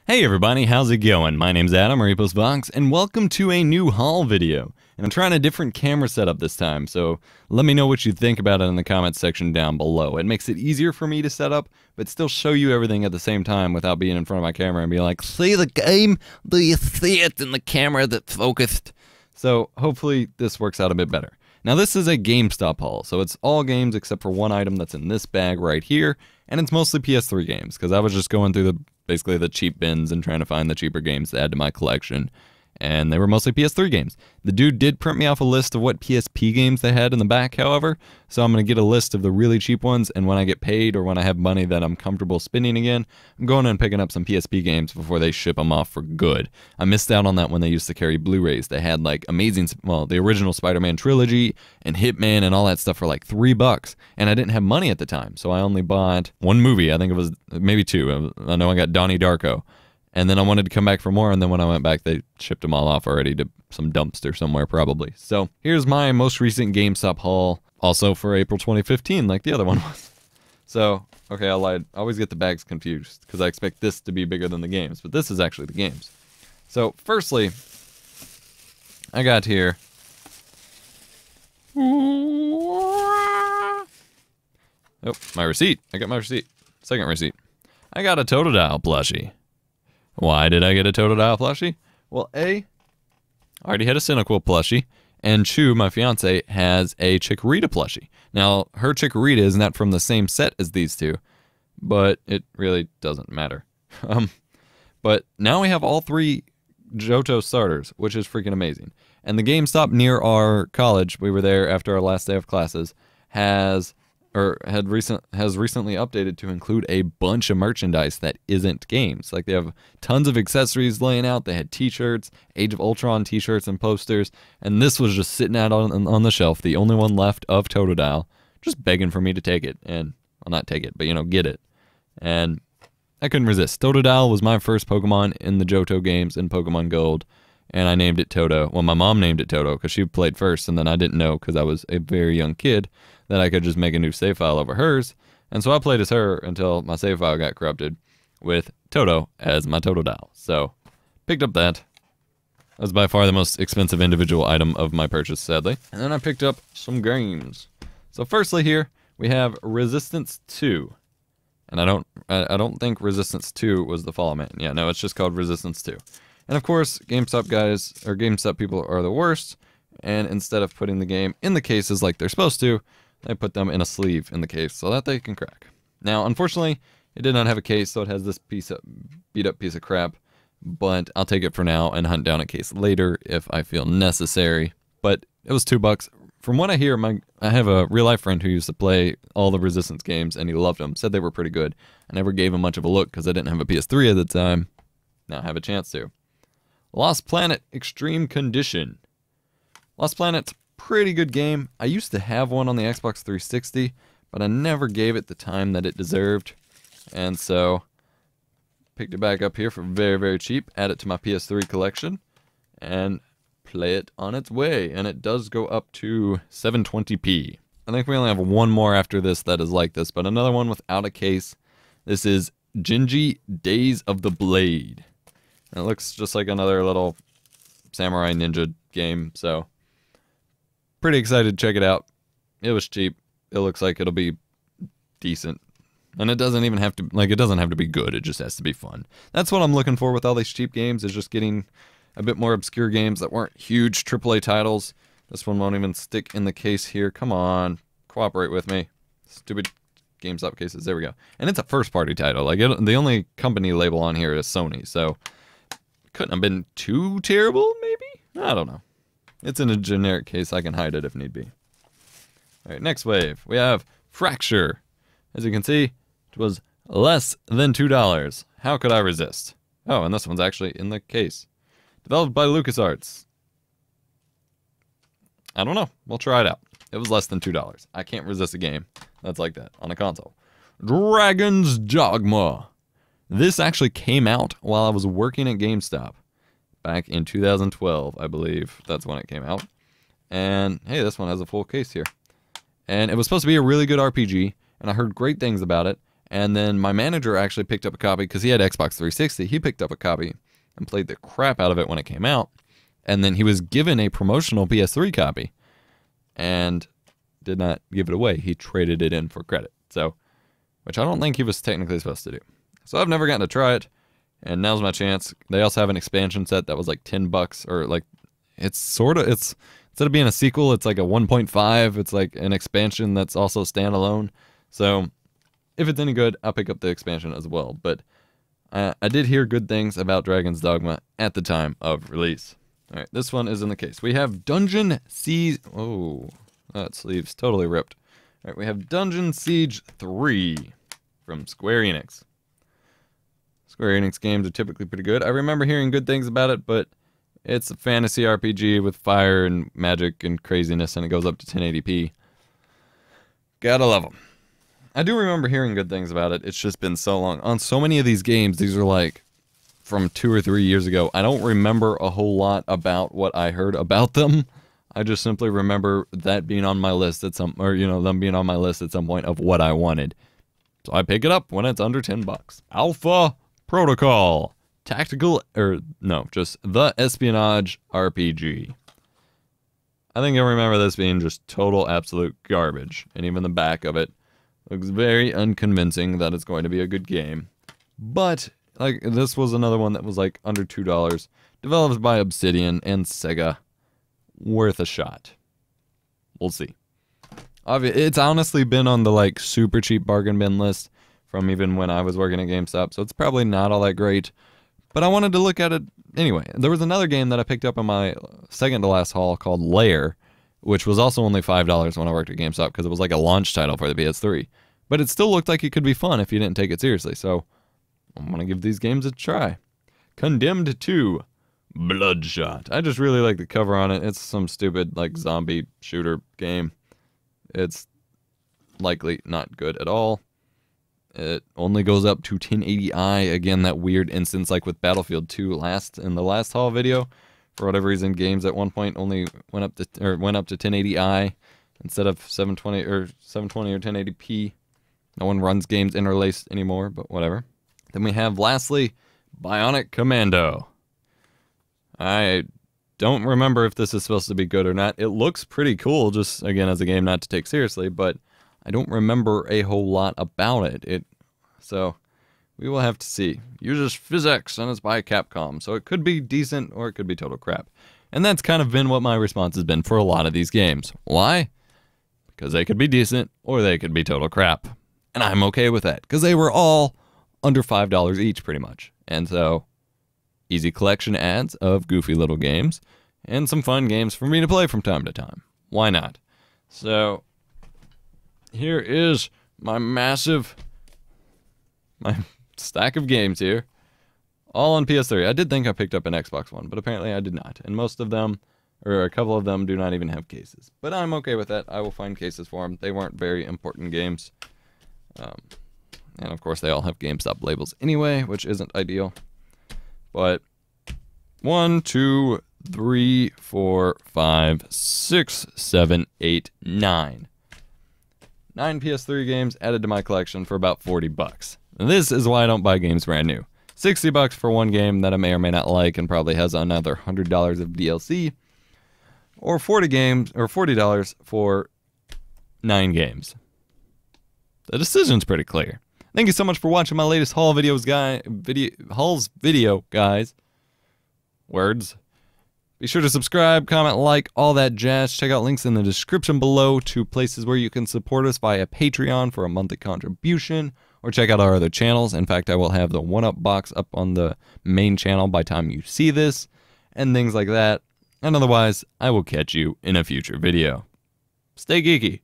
Hey everybody, how's it going? My name's Adam, or Box, and welcome to a new haul video. And I'm trying a different camera setup this time, so let me know what you think about it in the comments section down below. It makes it easier for me to set up, but still show you everything at the same time without being in front of my camera and be like, see the game? Do you see it in the camera that's focused? So hopefully this works out a bit better. Now this is a GameStop haul, so it's all games except for one item that's in this bag right here, and it's mostly PS3 games, because I was just going through basically the cheap bins and trying to find the cheaper games to add to my collection, and they were mostly PS3 games. The dude did print me off a list of what PSP games they had in the back, however, so I'm going to get a list of the really cheap ones, and when I get paid or when I have money that I'm comfortable spending again, I'm going and picking up some PSP games before they ship them off for good. I missed out on that when they used to carry Blu-rays. They had like the original Spider-Man trilogy and Hitman and all that stuff for like $3, and I didn't have money at the time, so I only bought one movie. I think it was maybe two. I know I got Donnie Darko. And then I wanted to come back for more, and then when I went back, they shipped them all off already to some dumpster somewhere, probably. So here's my most recent GameStop haul, also for April 2015, like the other one was. So, okay, I lied. I always get the bags confused, because I expect this to be bigger than the games, but this is actually the games. So, firstly, I got here... Oh, my receipt. I got my receipt. Second receipt. I got a Totodile plushie. Why did I get a Totodile plushie? Well, I already had a Cynical plushie, and Chu, my fiance, has a Chikorita plushie. Now, her Chikorita is not from the same set as these two, but it really doesn't matter. But now we have all three Johto starters, which is freaking amazing. And the GameStop near our college, we were there after our last day of classes, has recently updated to include a bunch of merchandise that isn't games. Like, they have tons of accessories laying out. They had t-shirts, Age of Ultron t-shirts and posters, and this was just sitting out on the shelf, the only one left of Totodile, just begging for me to take it, and, well, not take it, but, you know, get it. And I couldn't resist. Totodile was my first Pokemon in the Johto games in Pokemon Gold, and I named it Toto. Well, my mom named it Toto because she played first, and then I didn't know, because I was a very young kid, that I could just make a new save file over hers, and so I played as her until my save file got corrupted with Toto as my Totodile. So, picked up that. That was by far the most expensive individual item of my purchase, sadly. And then I picked up some games. So firstly here, we have Resistance 2. And I don't think Resistance 2 was the Follow Man. Yeah, no, it's just called Resistance 2. And of course, GameStop guys, or GameStop people are the worst, and instead of putting the game in the cases like they're supposed to, they put them in a sleeve in the case so that they can crack. Now, unfortunately, it did not have a case, so it has this beat up piece of crap, but I'll take it for now and hunt down a case later if I feel necessary. But it was $2. From what I hear, I have a real-life friend who used to play all the Resistance games, and he loved them, said they were pretty good. I never gave him much of a look because I didn't have a PS3 at the time. Now I have a chance to. Lost Planet Extreme Condition. Lost Planet's pretty good game. I used to have one on the Xbox 360, but I never gave it the time that it deserved, and so picked it back up here for very, very cheap, add it to my PS3 collection, and play it on its way, and it does go up to 720p. I think we only have one more after this that is like this, but another one without a case. This is Genji Days of the Blade. And it looks just like another little samurai ninja game, so pretty excited to check it out. It was cheap. It looks like it'll be decent. And it doesn't even have to, like, it doesn't have to be good. It just has to be fun. That's what I'm looking for with all these cheap games, is just getting a bit more obscure games that weren't huge AAA titles. This one won't even stick in the case here. Come on. Cooperate with me. Stupid GameStop cases. There we go. And it's a first-party title. Like, the only company label on here is Sony, so couldn't have been too terrible, maybe? I don't know. It's in a generic case. I can hide it if need be. Alright, next wave. We have Fracture. As you can see, it was less than $2. How could I resist? Oh, and this one's actually in the case. Developed by LucasArts. I don't know. We'll try it out. It was less than $2. I can't resist a game that's like that on a console. Dragon's Dogma. This actually came out while I was working at GameStop. Back in 2012, I believe. That's when it came out. And, hey, this one has a full case here. And it was supposed to be a really good RPG, and I heard great things about it. And then my manager actually picked up a copy because he had Xbox 360. He picked up a copy and played the crap out of it when it came out. And then he was given a promotional PS3 copy and did not give it away. He traded it in for credit. So, which I don't think he was technically supposed to do. So I've never gotten to try it, and now's my chance. They also have an expansion set that was like $10, or like, it's instead of being a sequel, it's like a 1.5. It's like an expansion that's also standalone. So if it's any good, I'll pick up the expansion as well. But I did hear good things about Dragon's Dogma at the time of release. All right, this one is in the case. We have Dungeon Siege. Oh, that sleeve's totally ripped. All right, we have Dungeon Siege 3 from Square Enix. Square Enix games are typically pretty good. I remember hearing good things about it, but it's a fantasy RPG with fire and magic and craziness, and it goes up to 1080p. Gotta love them. I do remember hearing good things about it. It's just been so long. On so many of these games, these are like from 2 or 3 years ago. I don't remember a whole lot about what I heard about them. I just simply remember that being on my list at some, or them being on my list at some point of what I wanted. So I pick it up when it's under $10. Alpha Protocol. Tactical, just the espionage RPG. I think I remember this being just total absolute garbage. And even the back of it looks very unconvincing that it's going to be a good game. But like, this was another one that was like under $2. Developed by Obsidian and Sega. Worth a shot. We'll see. It's honestly been on the like super cheap bargain bin list from even when I was working at GameStop, so it's probably not all that great. But I wanted to look at it anyway. There was another game that I picked up in my second to last haul called Lair, which was also only $5 when I worked at GameStop because it was like a launch title for the PS3. But it still looked like it could be fun if you didn't take it seriously, so I'm going to give these games a try. Condemned 2. Bloodshot. I just really like the cover on it. It's some stupid like zombie shooter game. It's likely not good at all. It only goes up to 1080i. Again, that weird instance like with Battlefield 2 in the last haul video. For whatever reason, games at one point only went up to 1080i instead of 720 or 1080p. No one runs games interlaced anymore, but whatever. Then we have lastly Bionic Commando. I don't remember if this is supposed to be good or not. It looks pretty cool, just again as a game not to take seriously, but I don't remember a whole lot about it. So we will have to see. Uses physics and it's by Capcom, so it could be decent or it could be total crap. And that's kind of been what my response has been for a lot of these games. Why? Because they could be decent or they could be total crap. And I'm okay with that, because they were all under $5 each pretty much. And so, easy collection ads of goofy little games and some fun games for me to play from time to time. Why not? So, here is my stack of games here, all on PS3. I did think I picked up an Xbox One, but apparently I did not. And most of them, or a couple of them, do not even have cases. But I'm okay with that. I will find cases for them. They weren't very important games. And of course, they all have GameStop labels anyway, which isn't ideal. But 1, 2, 3, 4, 5, 6, 7, 8, 9. 9 PS3 games added to my collection for about $40. And this is why I don't buy games brand new. $60 for one game that I may or may not like and probably has another $100 of DLC. Or $40 for 9 games. The decision's pretty clear. Thank you so much for watching my latest haul video, guys. Words. Be sure to subscribe, comment, like, all that jazz. Check out links in the description below to places where you can support us via Patreon for a monthly contribution, or check out our other channels. In fact, I will have the 1-Up box up on the main channel by the time you see this, and things like that. And otherwise, I will catch you in a future video. Stay geeky.